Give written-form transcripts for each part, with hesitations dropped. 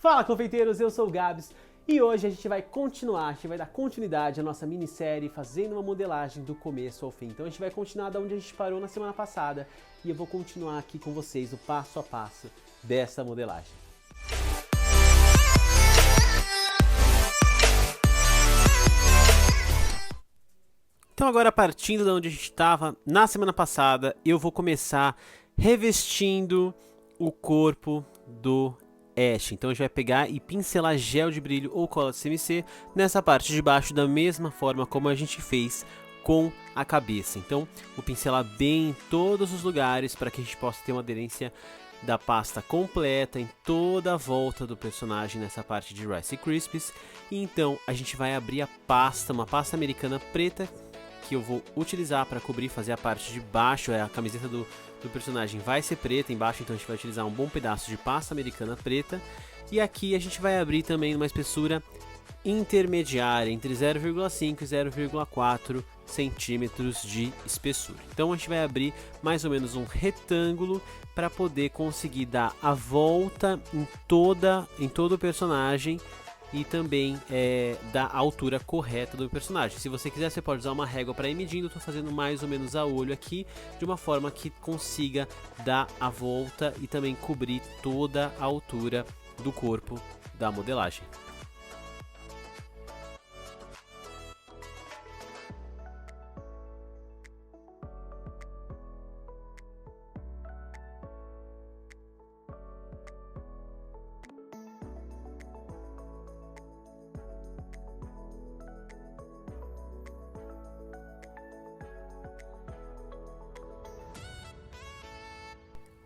Fala, confeiteiros, eu sou o Gabs e hoje a gente vai dar continuidade à nossa minissérie fazendo uma modelagem do começo ao fim. Então a gente vai continuar da onde a gente parou na semana passada e eu vou continuar aqui com vocês o passo a passo dessa modelagem. Então agora, partindo de onde a gente estava na semana passada, eu vou começar revestindo o corpo do Ash. Então a gente vai pegar e pincelar gel de brilho ou cola de CMC nessa parte de baixo da mesma forma como a gente fez com a cabeça. Então vou pincelar bem em todos os lugares para que a gente possa ter uma aderência da pasta completa em toda a volta do personagem nessa parte de Rice Krispies. E então a gente vai abrir a pasta, uma pasta americana preta, que eu vou utilizar para cobrir, fazer a parte de baixo. A camiseta do personagem vai ser preta embaixo, então a gente vai utilizar um bom pedaço de pasta americana preta. E aqui a gente vai abrir também uma espessura intermediária, entre 0,5 e 0,4 centímetros de espessura. Então a gente vai abrir mais ou menos um retângulo para poder conseguir dar a volta em todo o personagem e também da altura correta do personagem. Se você quiser, você pode usar uma régua para ir medindo. Eu estou fazendo mais ou menos a olho aqui, de uma forma que consiga dar a volta e também cobrir toda a altura do corpo da modelagem.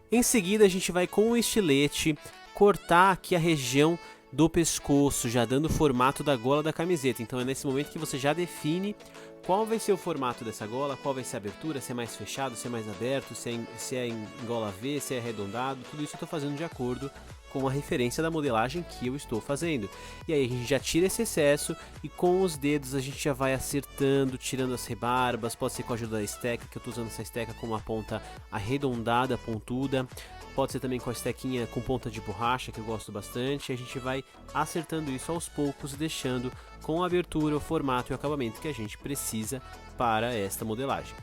Em seguida a gente vai com o estilete cortar aqui a região do pescoço, já dando o formato da gola da camiseta. Então é nesse momento que você já define qual vai ser o formato dessa gola, qual vai ser a abertura, se é mais fechado, se é mais aberto, se é em gola V, se é arredondado. Tudo isso eu estou fazendo de acordo com a referência da modelagem que eu estou fazendo. E aí a gente já tira esse excesso e com os dedos a gente já vai acertando, tirando as rebarbas. Pode ser com a ajuda da esteca, que eu estou usando essa esteca com uma ponta arredondada, pontuda. Pode ser também com a estequinha com ponta de borracha, que eu gosto bastante. A gente vai acertando isso aos poucos, deixando com a abertura, o formato e o acabamento que a gente precisa para esta modelagem.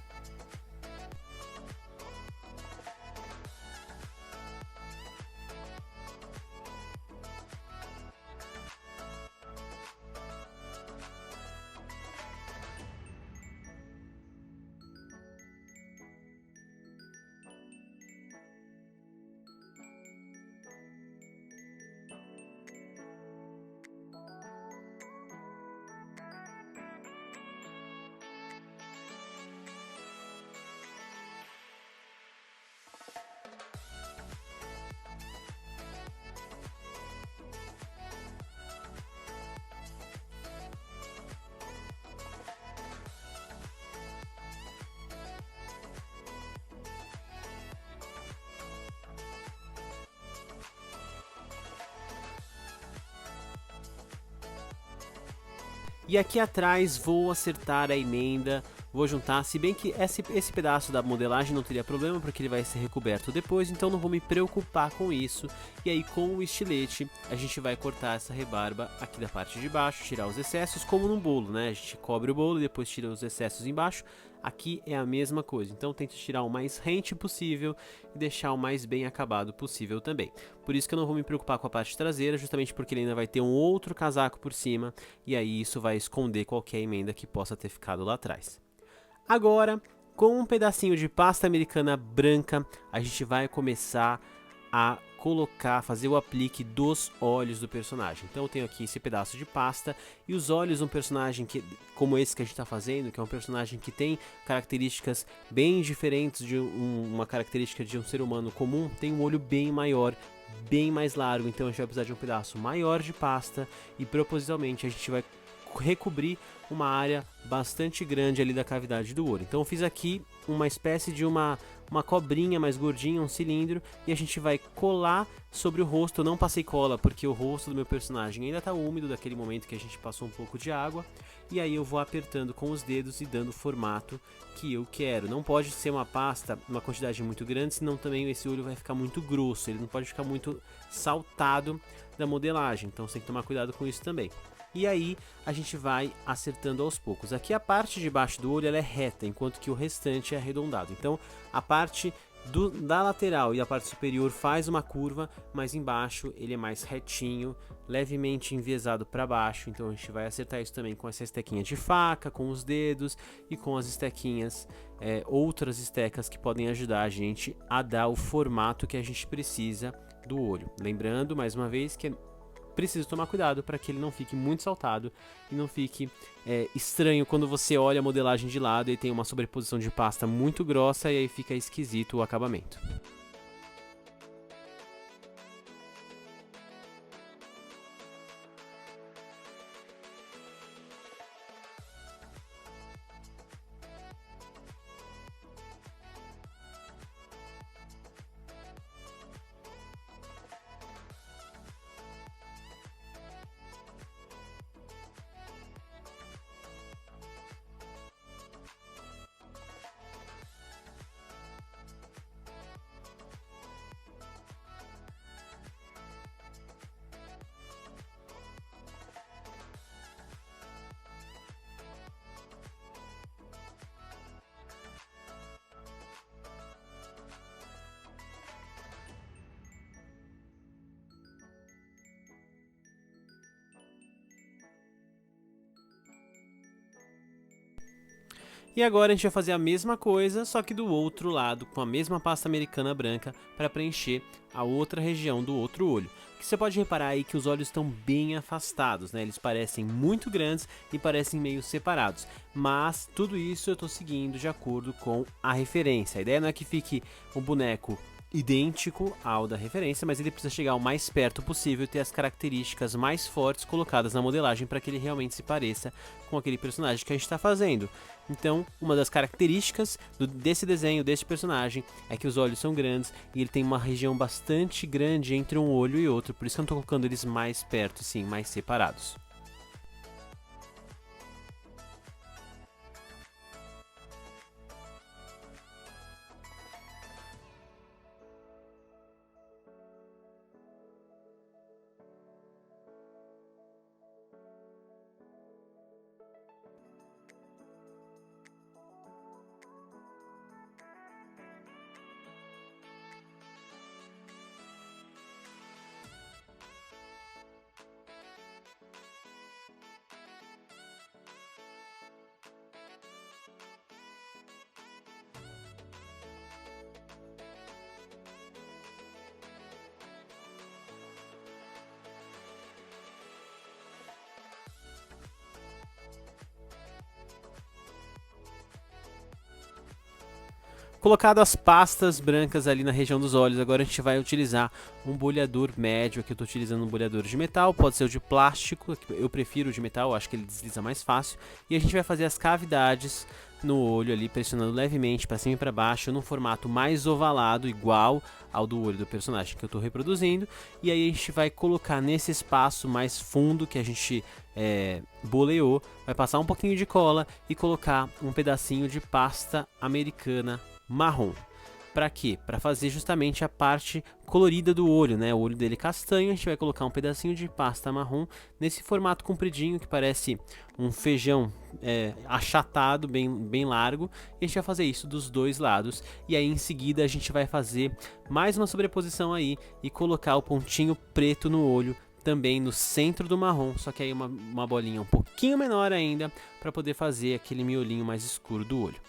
E aqui atrás vou acertar a emenda, vou juntar, se bem que esse pedaço da modelagem não teria problema, porque ele vai ser recoberto depois, então não vou me preocupar com isso. E aí com o estilete a gente vai cortar essa rebarba aqui da parte de baixo, tirar os excessos, como num bolo, né? A gente cobre o bolo e depois tira os excessos embaixo. Aqui é a mesma coisa, então tente tirar o mais rente possível e deixar o mais bem acabado possível também. Por isso que eu não vou me preocupar com a parte traseira, justamente porque ele ainda vai ter um outro casaco por cima e aí isso vai esconder qualquer emenda que possa ter ficado lá atrás. Agora, com um pedacinho de pasta americana branca, a gente vai começar a fazer o aplique dos olhos do personagem. Então eu tenho aqui esse pedaço de pasta e os olhos de um personagem como esse que a gente está fazendo, que é um personagem que tem características bem diferentes de uma característica de um ser humano comum, tem um olho bem maior, bem mais largo, então a gente vai precisar de um pedaço maior de pasta e propositalmente a gente vai recobrir uma área bastante grande ali da cavidade do olho. Então eu fiz aqui uma espécie de uma cobrinha mais gordinha, um cilindro, e a gente vai colar sobre o rosto. Eu não passei cola porque o rosto do meu personagem ainda está úmido daquele momento que a gente passou um pouco de água, e aí eu vou apertando com os dedos e dando o formato que eu quero. Não pode ser uma pasta, uma quantidade muito grande, senão também esse olho vai ficar muito grosso, ele não pode ficar muito saltado da modelagem, então você tem que tomar cuidado com isso também. E aí a gente vai acertando aos poucos. Aqui a parte de baixo do olho ela é reta, enquanto que o restante é arredondado. Então a parte da lateral e a parte superior faz uma curva, mas embaixo ele é mais retinho, levemente enviesado para baixo. Então a gente vai acertar isso também com essa estequinha de faca, com os dedos e com as estequinhas, outras estecas que podem ajudar a gente a dar o formato que a gente precisa do olho. Lembrando mais uma vez que preciso tomar cuidado para que ele não fique muito saltado e não fique estranho quando você olha a modelagem de lado e tem uma sobreposição de pasta muito grossa e aí fica esquisito o acabamento. E agora a gente vai fazer a mesma coisa, só que do outro lado, com a mesma pasta americana branca, para preencher a outra região do outro olho. Que você pode reparar aí que os olhos estão bem afastados, né? Eles parecem muito grandes e parecem meio separados. Mas tudo isso eu estou seguindo de acordo com a referência. A ideia não é que fique um boneco idêntico ao da referência, mas ele precisa chegar o mais perto possível e ter as características mais fortes colocadas na modelagem para que ele realmente se pareça com aquele personagem que a gente está fazendo. Então, uma das características desse desenho, desse personagem, é que os olhos são grandes e ele tem uma região bastante grande entre um olho e outro, por isso que eu estou colocando eles mais perto, sim, mais separados. Colocado as pastas brancas ali na região dos olhos, agora a gente vai utilizar um bolhador médio. Aqui eu estou utilizando um bolhador de metal, pode ser o de plástico, eu prefiro o de metal, acho que ele desliza mais fácil. E a gente vai fazer as cavidades no olho ali, pressionando levemente para cima e para baixo, num formato mais ovalado, igual ao do olho do personagem que eu estou reproduzindo. E aí a gente vai colocar nesse espaço mais fundo que a gente boleou, vai passar um pouquinho de cola e colocar um pedacinho de pasta americana marrom. Para quê? Para fazer justamente a parte colorida do olho, né? O olho dele castanho, a gente vai colocar um pedacinho de pasta marrom nesse formato compridinho que parece um feijão achatado, bem largo. E a gente vai fazer isso dos dois lados. E aí em seguida a gente vai fazer mais uma sobreposição aí e colocar o pontinho preto no olho também no centro do marrom, só que aí uma bolinha um pouquinho menor ainda para poder fazer aquele miolinho mais escuro do olho.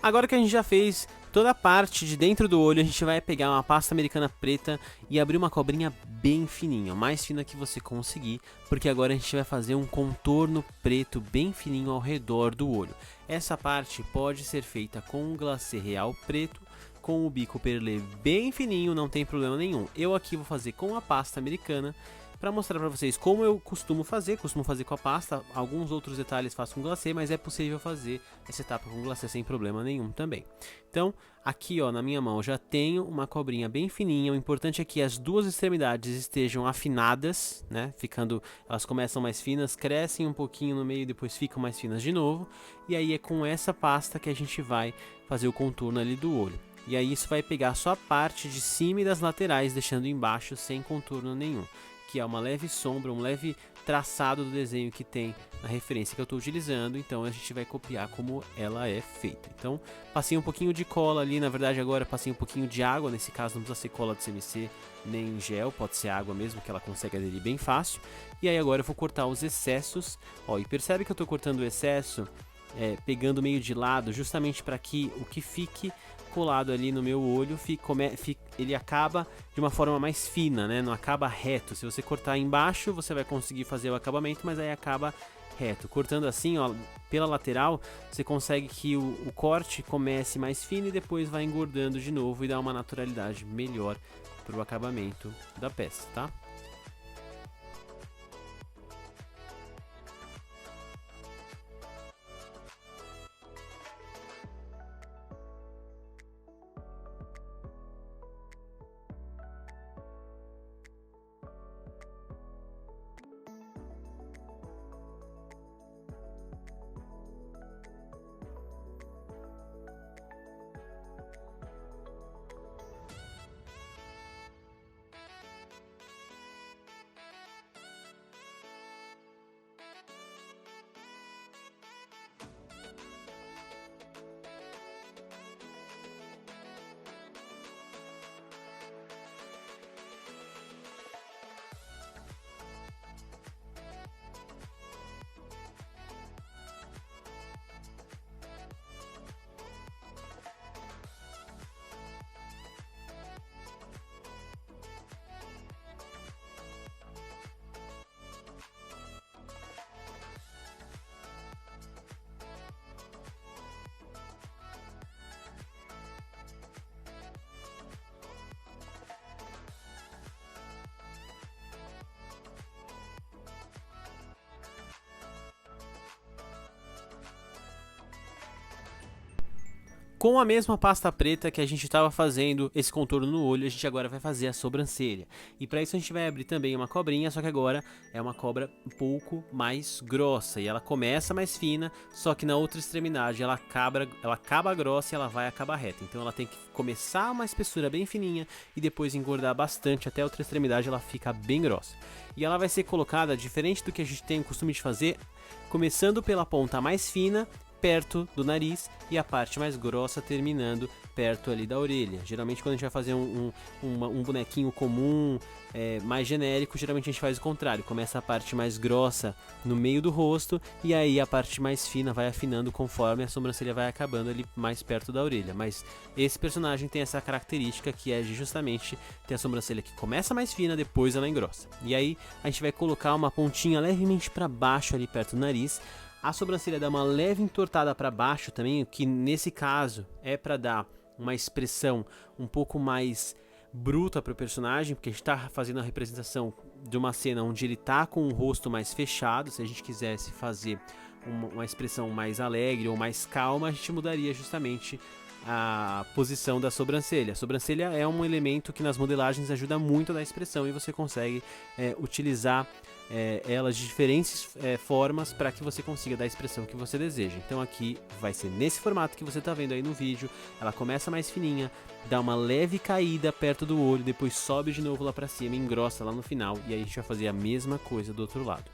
Agora que a gente já fez toda a parte de dentro do olho, a gente vai pegar uma pasta americana preta e abrir uma cobrinha bem fininha, mais fina que você conseguir, porque agora a gente vai fazer um contorno preto bem fininho ao redor do olho. Essa parte pode ser feita com um glacê real preto, com o bico perlê bem fininho, não tem problema nenhum. Eu aqui vou fazer com a pasta americana, para mostrar para vocês como eu costumo fazer com a pasta. Alguns outros detalhes faço com glacê, mas é possível fazer essa etapa com glacê sem problema nenhum também. Então, aqui ó, na minha mão eu já tenho uma cobrinha bem fininha. O importante é que as duas extremidades estejam afinadas, né? Elas começam mais finas, crescem um pouquinho no meio e depois ficam mais finas de novo. E aí é com essa pasta que a gente vai fazer o contorno ali do olho. E aí isso vai pegar só a parte de cima e das laterais, deixando embaixo sem contorno nenhum, que é uma leve sombra, um leve traçado do desenho que tem na referência que eu estou utilizando. Então a gente vai copiar como ela é feita. Então passei um pouquinho de cola ali, na verdade agora passei um pouquinho de água, nesse caso não precisa ser cola de CVC nem gel, pode ser água mesmo, que ela consegue aderir bem fácil. E aí agora eu vou cortar os excessos, ó, e percebe que eu estou cortando o excesso pegando meio de lado, justamente para que o que fique colado ali no meu olho ele acaba de uma forma mais fina, né? Não acaba reto. Se você cortar embaixo, você vai conseguir fazer o acabamento, mas aí acaba reto. Cortando assim, ó, pela lateral, você consegue que o corte comece mais fino e depois vai engordando de novo e dá uma naturalidade melhor para o acabamento da peça, tá? Com a mesma pasta preta que a gente estava fazendo esse contorno no olho, a gente agora vai fazer a sobrancelha. E para isso a gente vai abrir também uma cobrinha, só que agora é uma cobra um pouco mais grossa. E ela começa mais fina, só que na outra extremidade ela acaba grossa e ela vai acabar reta. Então ela tem que começar uma espessura bem fininha e depois engordar bastante até a outra extremidade ela fica bem grossa. E ela vai ser colocada, diferente do que a gente tem o costume de fazer, começando pela ponta mais fina, perto do nariz, e a parte mais grossa terminando perto ali da orelha. Geralmente quando a gente vai fazer um bonequinho comum, mais genérico, geralmente a gente faz o contrário, começa a parte mais grossa no meio do rosto e aí a parte mais fina vai afinando conforme a sobrancelha vai acabando ali mais perto da orelha. Mas esse personagem tem essa característica que é de justamente ter a sobrancelha que começa mais fina, depois ela engrossa. E aí a gente vai colocar uma pontinha levemente para baixo ali perto do nariz. A sobrancelha dá uma leve entortada para baixo também, que nesse caso é para dar uma expressão um pouco mais bruta para o personagem, porque a gente está fazendo a representação de uma cena onde ele está com o rosto mais fechado. Se a gente quisesse fazer uma expressão mais alegre ou mais calma, a gente mudaria justamente a posição da sobrancelha. A sobrancelha é um elemento que nas modelagens ajuda muito a dar expressão e você consegue utilizar elas de diferentes formas para que você consiga dar a expressão que você deseja. Então aqui vai ser nesse formato que você está vendo aí no vídeo. Ela começa mais fininha, dá uma leve caída perto do olho, depois sobe de novo lá para cima, engrossa lá no final, e aí a gente vai fazer a mesma coisa do outro lado.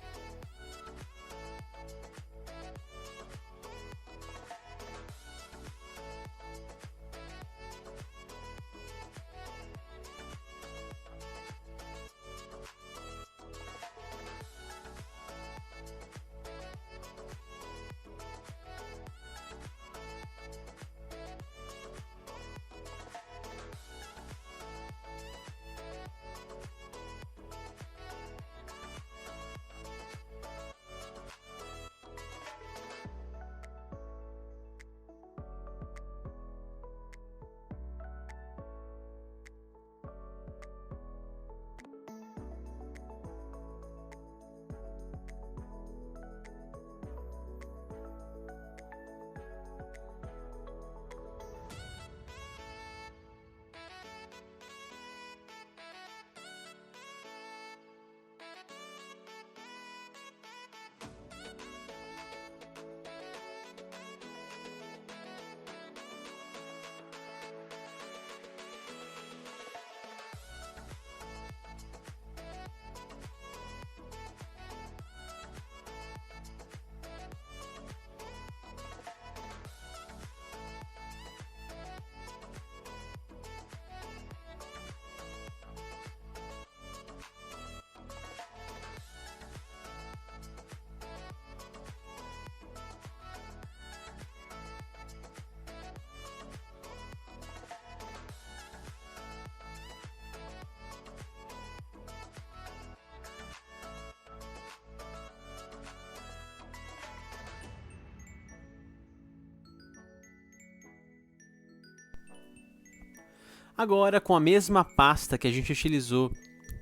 Agora, com a mesma pasta que a gente utilizou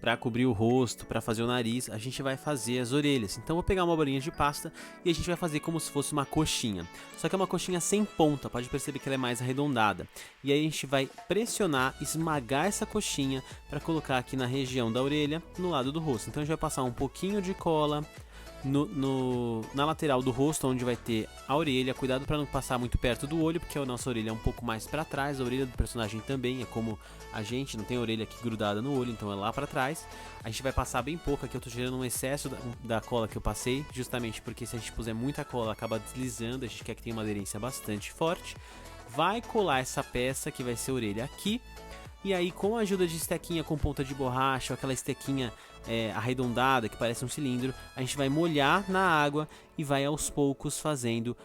para cobrir o rosto, para fazer o nariz, a gente vai fazer as orelhas. Então, vou pegar uma bolinha de pasta e a gente vai fazer como se fosse uma coxinha. Só que é uma coxinha sem ponta, pode perceber que ela é mais arredondada. E aí a gente vai pressionar, esmagar essa coxinha para colocar aqui na região da orelha, no lado do rosto. Então, a gente vai passar um pouquinho de cola na lateral do rosto, onde vai ter a orelha. Cuidado para não passar muito perto do olho, porque a nossa orelha é um pouco mais para trás. A orelha do personagem também é como a gente, não tem a orelha aqui grudada no olho, então é lá para trás. A gente vai passar bem pouco, aqui eu tô tirando um excesso da cola que eu passei, justamente porque se a gente puser muita cola acaba deslizando, a gente quer que tenha uma aderência bastante forte. Vai colar essa peça que vai ser a orelha aqui. E aí, com a ajuda de estequinha com ponta de borracha, ou aquela estequinha arredondada que parece um cilindro, a gente vai molhar na água e vai aos poucos fazendo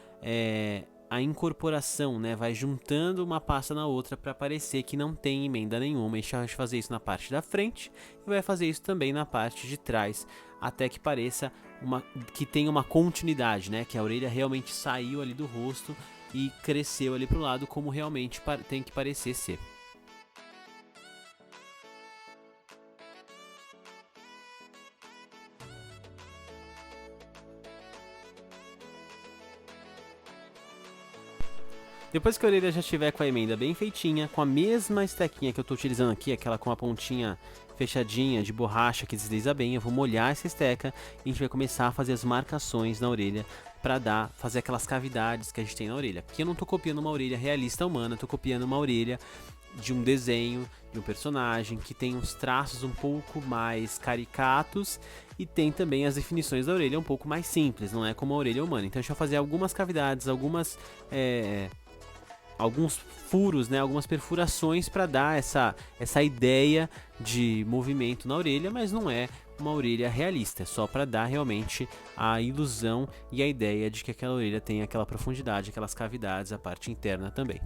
a incorporação, né? Vai juntando uma pasta na outra para parecer que não tem emenda nenhuma. A gente vai fazer isso na parte da frente e vai fazer isso também na parte de trás, até que pareça que tenha uma continuidade, né? Que a orelha realmente saiu ali do rosto e cresceu ali pro lado, como realmente tem que parecer ser. Depois que a orelha já estiver com a emenda bem feitinha, com a mesma estequinha que eu estou utilizando aqui, aquela com a pontinha fechadinha de borracha que desliza bem, eu vou molhar essa esteca e a gente vai começar a fazer as marcações na orelha para fazer aquelas cavidades que a gente tem na orelha. Aqui eu não estou copiando uma orelha realista humana, estou copiando uma orelha de um desenho, de um personagem que tem uns traços um pouco mais caricatos e tem também as definições da orelha um pouco mais simples, não é como a orelha humana. Então a gente vai fazer algumas cavidades, alguns furos, né, algumas perfurações para dar essa ideia de movimento na orelha, mas não é uma orelha realista, é só para dar realmente a ilusão e a ideia de que aquela orelha tem aquela profundidade, aquelas cavidades, a parte interna também.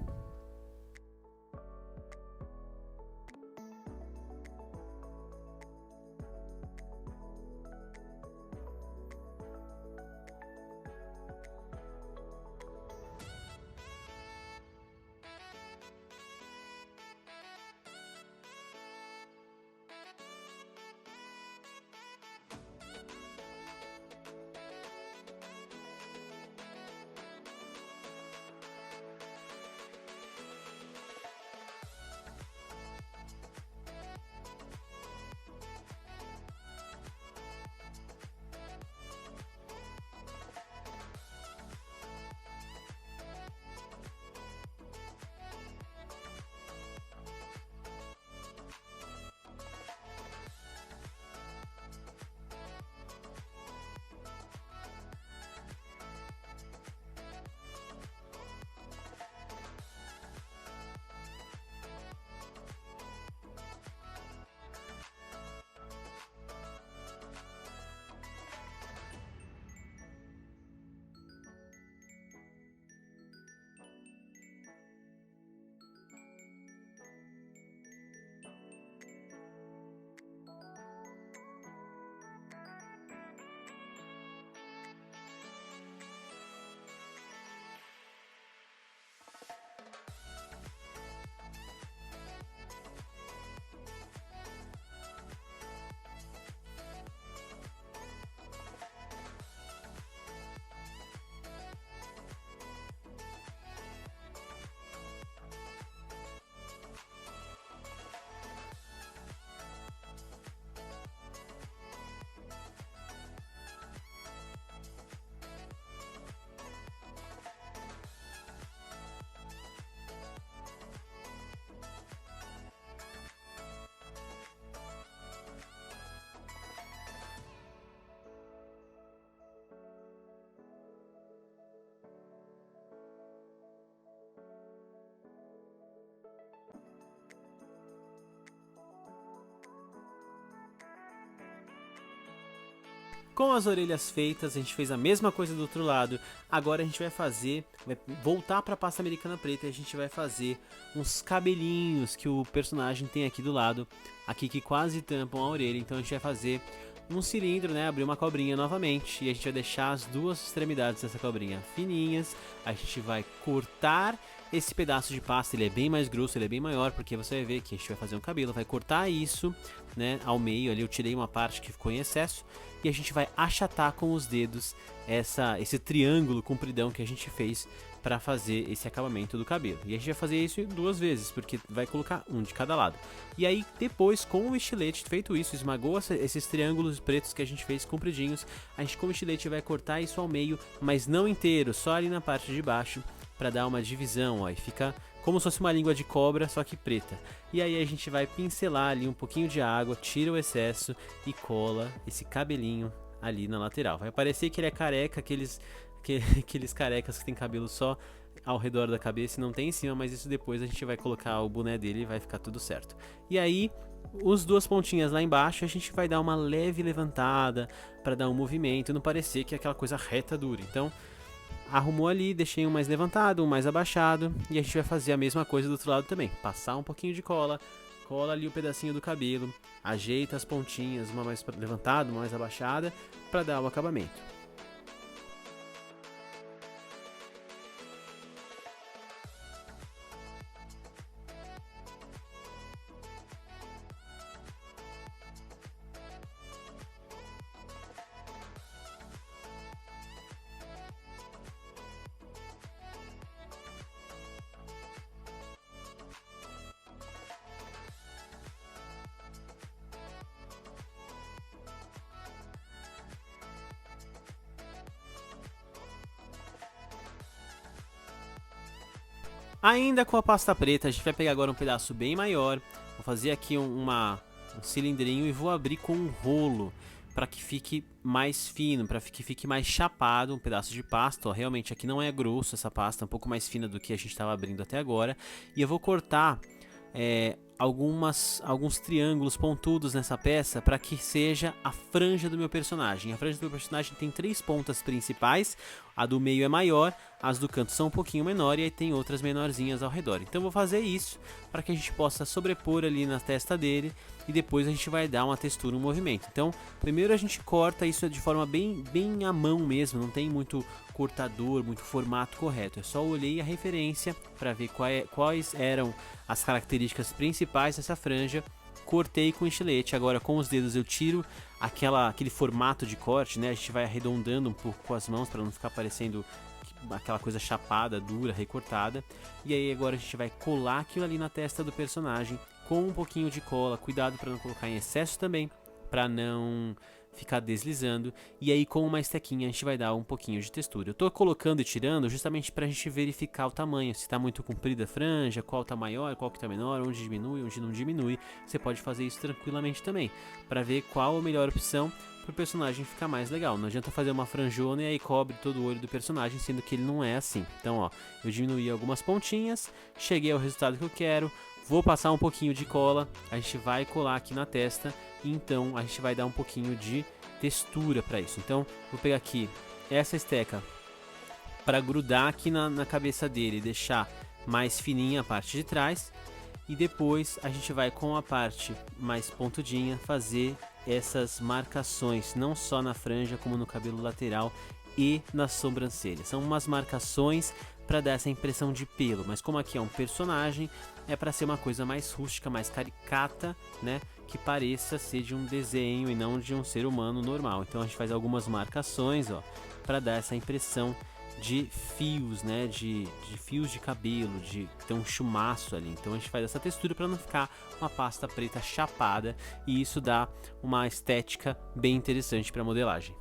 Com as orelhas feitas, a gente fez a mesma coisa do outro lado. Agora a gente vai voltar para a pasta americana preta e a gente vai fazer uns cabelinhos que o personagem tem aqui do lado, aqui que quase tampam a orelha. Então a gente vai fazer um cilindro, né, abrir uma cobrinha novamente, e a gente vai deixar as duas extremidades dessa cobrinha fininhas. A gente vai cortar esse pedaço de pasta, ele é bem mais grosso, ele é bem maior, porque você vai ver que a gente vai fazer um cabelo, vai cortar isso, né, ao meio ali. Eu tirei uma parte que ficou em excesso, e a gente vai achatar com os dedos esse triângulo compridão que a gente fez para fazer esse acabamento do cabelo. E a gente vai fazer isso 2 vezes, porque vai colocar um de cada lado. E aí depois, com o estilete, feito isso, esmagou esses triângulos pretos que a gente fez compridinhos, a gente com o estilete vai cortar isso ao meio, mas não inteiro, só ali na parte de baixo, para dar uma divisão, ó, e fica como se fosse uma língua de cobra, só que preta. E aí a gente vai pincelar ali um pouquinho de água, tira o excesso e cola esse cabelinho ali na lateral. Vai parecer que ele é careca, aqueles carecas que tem cabelo só ao redor da cabeça e não tem em cima, mas isso depois a gente vai colocar o boné dele e vai ficar tudo certo. E aí, os 2 pontinhas lá embaixo, a gente vai dar uma leve levantada para dar um movimento, não parecer que é aquela coisa reta dura. Então, arrumou ali, deixei um mais levantado, um mais abaixado, e a gente vai fazer a mesma coisa do outro lado também. Passar um pouquinho de cola, cola ali o pedacinho do cabelo, ajeita as pontinhas, uma mais levantada, uma mais abaixada, para dar o acabamento. Ainda com a pasta preta, a gente vai pegar agora um pedaço bem maior. Vou fazer aqui um cilindrinho e vou abrir com um rolo para que fique mais fino, para que fique mais chapado um pedaço de pasta. Ó, realmente aqui não é grosso essa pasta, é um pouco mais fina do que a gente estava abrindo até agora. E eu vou cortar alguns triângulos pontudos nessa peça para que seja a franja do meu personagem. A franja do meu personagem tem 3 pontas principais, a do meio é maior, as do canto são um pouquinho menor e aí tem outras menorzinhas ao redor. Então eu vou fazer isso para que a gente possa sobrepor ali na testa dele e depois a gente vai dar uma textura, um movimento. Então primeiro a gente corta isso de forma bem à mão mesmo, não tem muito cortador, muito formato correto. Eu só olhei a referência para ver quais eram as características principais dessa franja, cortei com estilete. Agora com os dedos eu tiro aquele formato de corte, né? A gente vai arredondando um pouco com as mãos para não ficar parecendo aquela coisa chapada, dura, recortada. E aí agora a gente vai colar aquilo ali na testa do personagem com um pouquinho de cola. Cuidado para não colocar em excesso também, para não ficar deslizando. E aí com uma estequinha a gente vai dar um pouquinho de textura. Eu tô colocando e tirando justamente pra gente verificar o tamanho, se tá muito comprida a franja, qual tá maior, qual que tá menor, onde diminui, onde não diminui. Você pode fazer isso tranquilamente também, para ver qual a melhor opção pro personagem ficar mais legal. Não adianta fazer uma franjona e aí cobre todo o olho do personagem, sendo que ele não é assim. Então ó, eu diminuí algumas pontinhas, cheguei ao resultado que eu quero. Vou passar um pouquinho de cola, a gente vai colar aqui na testa e então a gente vai dar um pouquinho de textura para isso. Então vou pegar aqui essa esteca para grudar aqui na cabeça dele, deixar mais fininha a parte de trás e depois a gente vai com a parte mais pontudinha fazer essas marcações, não só na franja como no cabelo lateral e nas sobrancelhas. São umas marcações para dar essa impressão de pelo, mas como aqui é um personagem, é para ser uma coisa mais rústica, mais caricata, né? Que pareça ser de um desenho e não de um ser humano normal. Então a gente faz algumas marcações, ó, para dar essa impressão de fios, né? De fios de cabelo, de ter um chumaço ali. Então a gente faz essa textura para não ficar uma pasta preta chapada e isso dá uma estética bem interessante para modelagem.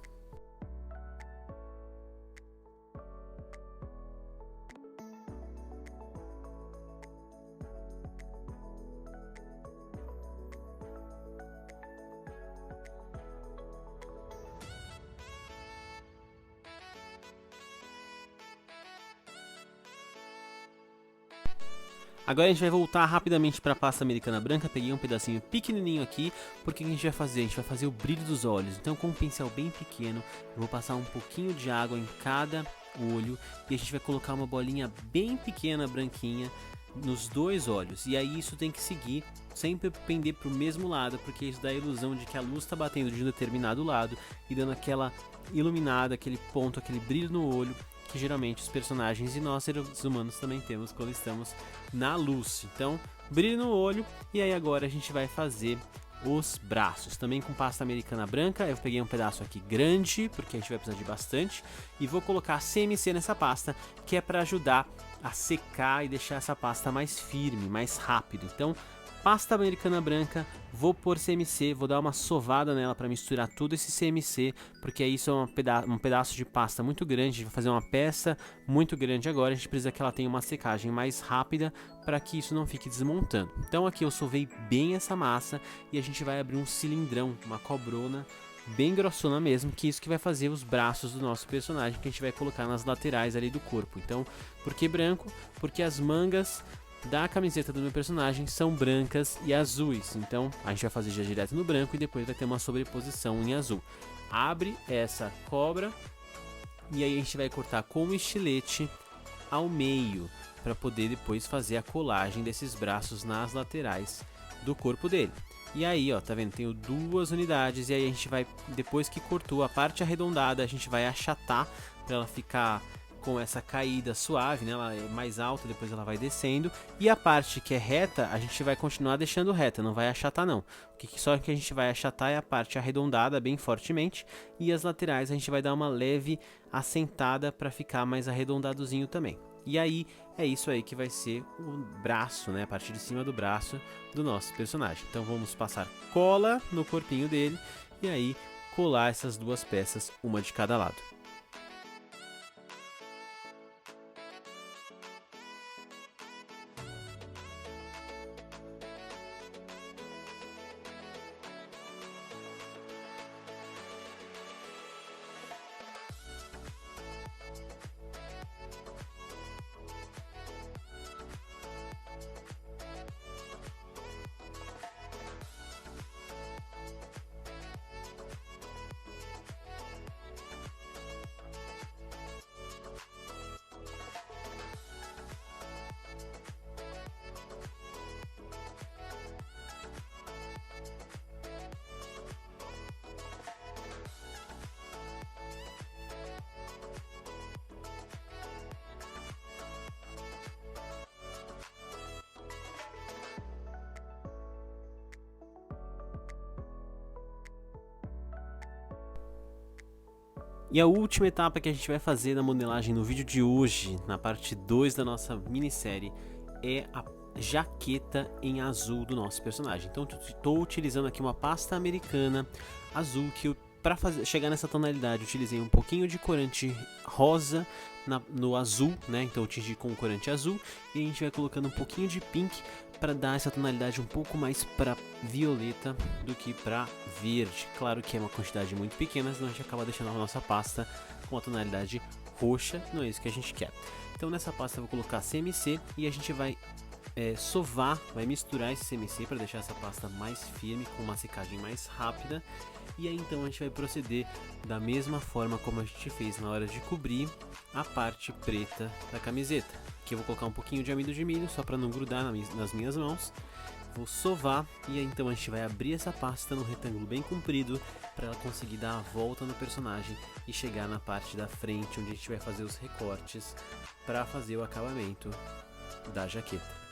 Agora a gente vai voltar rapidamente para a pasta americana branca. Peguei um pedacinho pequenininho aqui, porque o que a gente vai fazer? A gente vai fazer o brilho dos olhos. Então com um pincel bem pequeno, eu vou passar um pouquinho de água em cada olho e a gente vai colocar uma bolinha bem pequena, branquinha, nos dois olhos. E aí isso tem que seguir, sempre pender para o mesmo lado, porque isso dá a ilusão de que a luz está batendo de um determinado lado e dando aquela iluminada, aquele ponto, aquele brilho no olho que geralmente os personagens e nós seres humanos também temos quando estamos na luz. Então, brilho no olho. E aí agora a gente vai fazer os braços, também com pasta americana branca. Eu peguei um pedaço aqui grande, porque a gente vai precisar de bastante, e vou colocar CMC nessa pasta, que é para ajudar a secar e deixar essa pasta mais firme, mais rápido. Então, pasta americana branca, vou pôr CMC, vou dar uma sovada nela para misturar tudo esse CMC, porque isso é um pedaço de pasta muito grande, a gente vai fazer uma peça muito grande agora, a gente precisa que ela tenha uma secagem mais rápida para que isso não fique desmontando. Então aqui eu sovei bem essa massa e a gente vai abrir um cilindrão, uma cobrona bem grossona mesmo, que é isso que vai fazer os braços do nosso personagem, que a gente vai colocar nas laterais ali do corpo. Então, por que branco? Porque as mangas da camiseta do meu personagem são brancas e azuis, então a gente vai fazer já direto no branco e depois vai ter uma sobreposição em azul. Abre essa cobra e aí a gente vai cortar com o estilete ao meio para poder depois fazer a colagem desses braços nas laterais do corpo dele. E aí, ó, tá vendo? Tenho duas unidades e aí a gente vai, depois que cortou a parte arredondada, a gente vai achatar para ela ficar com essa caída suave, né? Ela é mais alta, depois ela vai descendo. E a parte que é reta, a gente vai continuar deixando reta, não vai achatar não. Só que a gente vai achatar é a parte arredondada bem fortemente. E as laterais a gente vai dar uma leve assentada para ficar mais arredondadozinho também. E aí, é isso aí que vai ser o braço, né? A parte de cima do braço do nosso personagem. Então vamos passar cola no corpinho dele e aí colar essas duas peças, uma de cada lado. E a última etapa que a gente vai fazer na modelagem no vídeo de hoje, na parte 2 da nossa minissérie, é a jaqueta em azul do nosso personagem. Então estou utilizando aqui uma pasta americana azul que eu, para chegar nessa tonalidade, utilizei um pouquinho de corante rosa no azul, né? Então eu tingi com corante azul e a gente vai colocando um pouquinho de pink para dar essa tonalidade um pouco mais para violeta do que para verde. Claro que é uma quantidade muito pequena, senão a gente acaba deixando a nossa pasta com a tonalidade roxa, não é isso que a gente quer. Então nessa pasta eu vou colocar CMC e a gente vai sovar, vai misturar esse CMC para deixar essa pasta mais firme, com uma secagem mais rápida. E aí então a gente vai proceder da mesma forma como a gente fez na hora de cobrir a parte preta da camiseta. Aqui eu vou colocar um pouquinho de amido de milho só para não grudar nas minhas mãos. Vou sovar e aí então a gente vai abrir essa pasta num retângulo bem comprido para ela conseguir dar a volta no personagem e chegar na parte da frente onde a gente vai fazer os recortes para fazer o acabamento da jaqueta.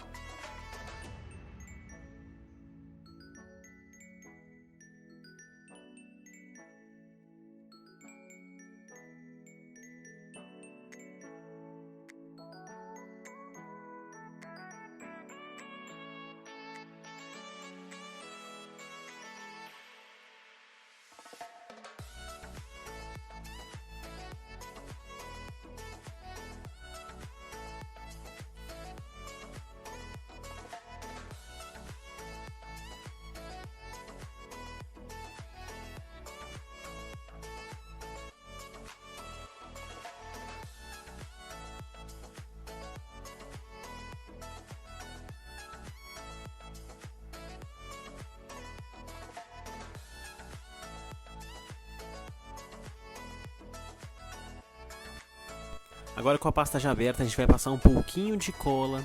Agora com a pasta já aberta, a gente vai passar um pouquinho de cola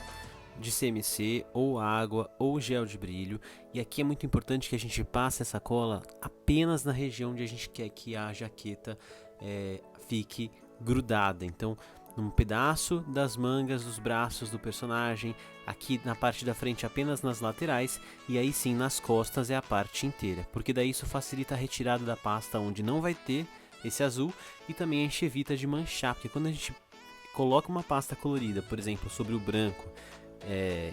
de CMC, ou água, ou gel de brilho. E aqui é muito importante que a gente passe essa cola apenas na região onde a gente quer que a jaqueta fique grudada. Então, num pedaço das mangas, dos braços do personagem, aqui na parte da frente apenas nas laterais, e aí sim nas costas é a parte inteira, porque daí isso facilita a retirada da pasta onde não vai ter esse azul, e também a gente evita de manchar, porque quando a gente coloca uma pasta colorida, por exemplo, sobre o branco,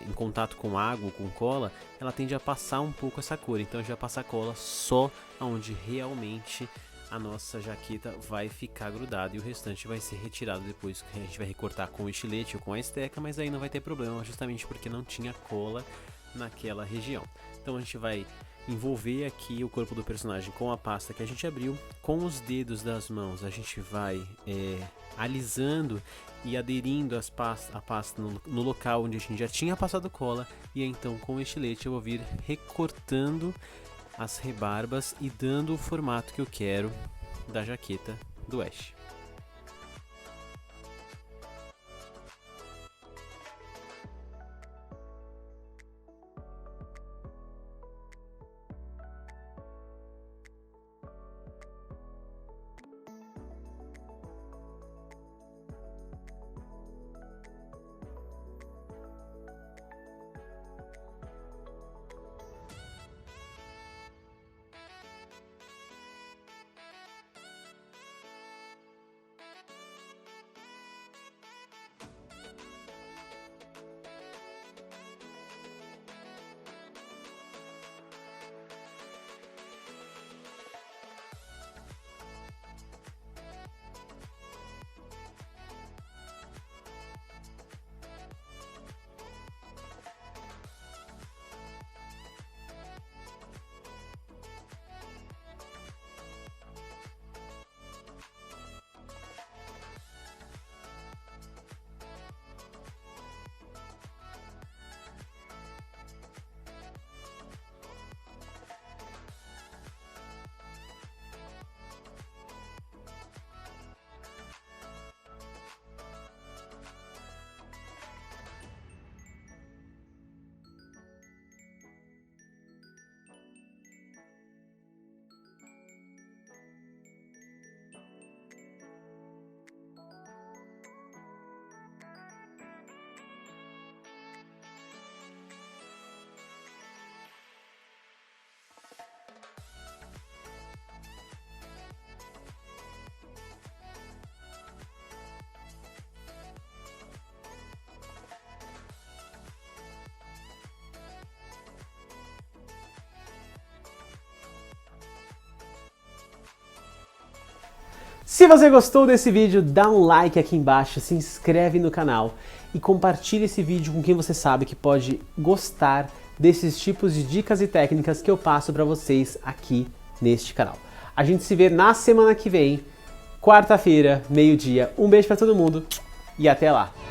em contato com água ou com cola, ela tende a passar um pouco essa cor, então a gente vai passar cola só onde realmente a nossa jaqueta vai ficar grudada, e o restante vai ser retirado depois, que a gente vai recortar com o estilete ou com a esteca, mas aí não vai ter problema, justamente porque não tinha cola naquela região. Então a gente vai envolver aqui o corpo do personagem com a pasta que a gente abriu, com os dedos das mãos a gente vai alisando e aderindo a pasta no local onde a gente já tinha passado cola, e então com o estilete eu vou vir recortando as rebarbas e dando o formato que eu quero da jaqueta do Ash. Se você gostou desse vídeo, dá um like aqui embaixo, se inscreve no canal e compartilha esse vídeo com quem você sabe que pode gostar desses tipos de dicas e técnicas que eu passo para vocês aqui neste canal. A gente se vê na semana que vem, quarta-feira, meio-dia. Um beijo para todo mundo e até lá!